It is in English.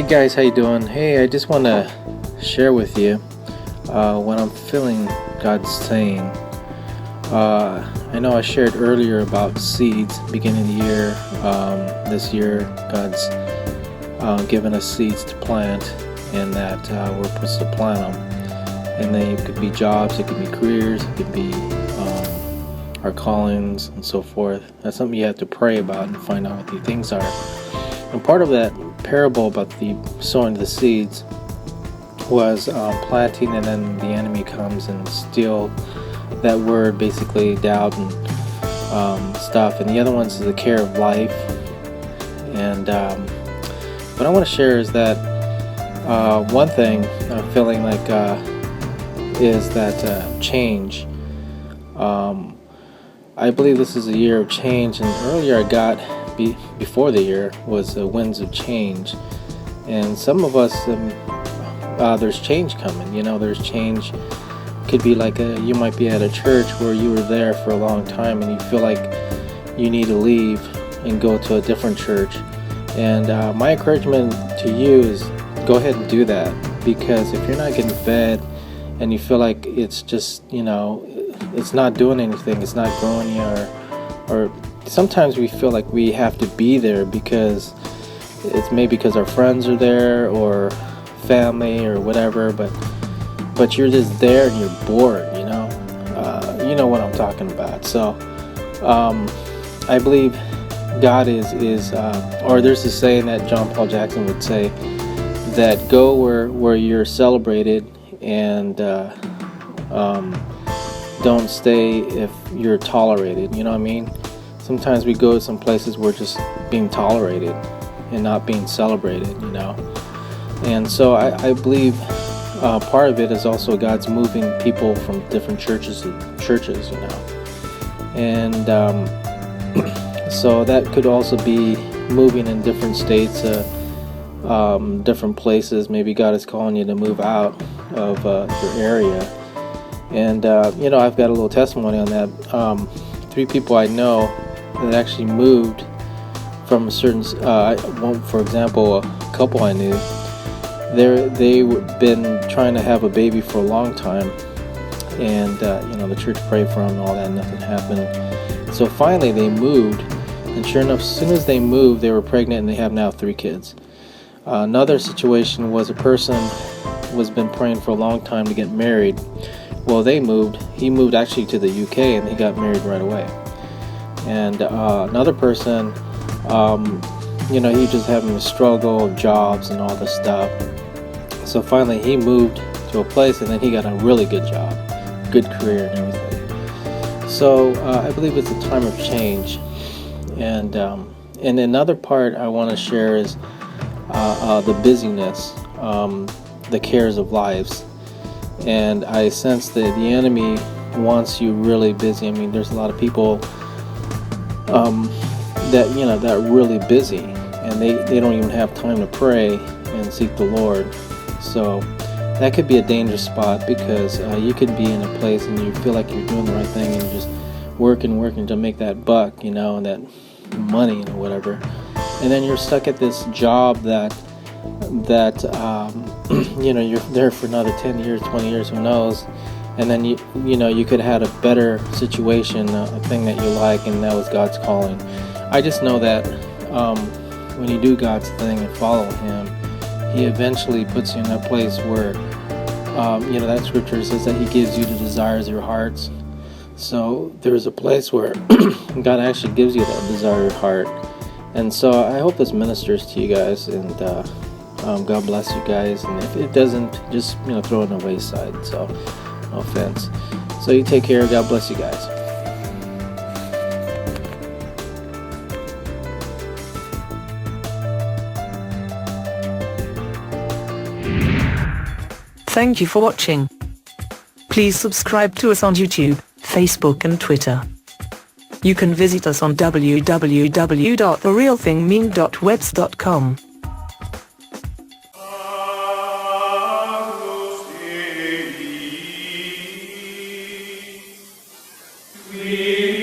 guys, how you doing? Hey, I just want to share with you what I'm feeling God's saying. I know I shared earlier about seeds beginning of the year. This year, God's given us seeds to plant, and that we're supposed to plant them. And it could be jobs, it could be careers, it could be our callings, and so forth. That's something you have to pray about and find out what the things are. And part of that parable about the sowing the seeds was planting, and then the enemy comes and steal that word, basically doubt and stuff. And the other one's the care of life. And what I want to share is that one thing I'm feeling like is that change. I believe this is a year of change, and earlier I got before the year was the winds of change. And some of us, there's change coming. There's change. Could be like you might be at a church where you were there for a long time, and you feel like you need to leave and go to a different church. And my encouragement to you is go ahead and do that, because if you're not getting fed and you feel like it's just, it's not doing anything, it's not growing you, or sometimes we feel like we have to be there because it's maybe because our friends are there or family or whatever, but you're just there and you're bored, you know what I'm talking about. So I believe God is or there's a saying that John Paul Jackson would say, that go where you're celebrated, and don't stay if you're tolerated. You know what I mean? Sometimes we go to some places where just being tolerated and not being celebrated, And so I believe part of it is also God's moving people from different churches, And so that could also be moving in different states, different places. Maybe God is calling you to move out of your area. And, I've got a little testimony on that. 3 people I know that actually moved from a certain, for example, a couple I knew, they've been trying to have a baby for a long time, and the church prayed for them and all that, and nothing happened. So finally they moved, and sure enough, as soon as they moved, they were pregnant, and they have now 3 kids. Another situation was a person was been praying for a long time to get married. Well, he moved actually to the UK, and he got married right away. And another person, he just having a struggle of jobs and all this stuff. So finally he moved to a place, and then he got a really good job, good career and everything. So I believe it's a time of change. And another part I want to share is the busyness, the cares of lives. And I sense that the enemy wants you really busy. I mean, there's a lot of people that are really busy, and they don't even have time to pray and seek the Lord. So that could be a dangerous spot, because you could be in a place and you feel like you're doing the right thing, and you're just working to make that buck, and that money or whatever. And then you're stuck at this job that you're there for another 10 years, 20 years, who knows. And then you could have had a better situation, a thing that you like, and that was God's calling. I just know that when you do God's thing and follow Him, He eventually puts you in that place where that scripture says that He gives you the desires of your hearts. So there's a place where God actually gives you that desire of your heart. And so I hope this ministers to you guys, and God bless you guys. And if it doesn't, just throw it on the wayside. So no offense. So you take care. God bless you guys. Thank you for watching. Please subscribe to us on YouTube, Facebook and Twitter. You can visit us on www.therealthingmean.webs.com. We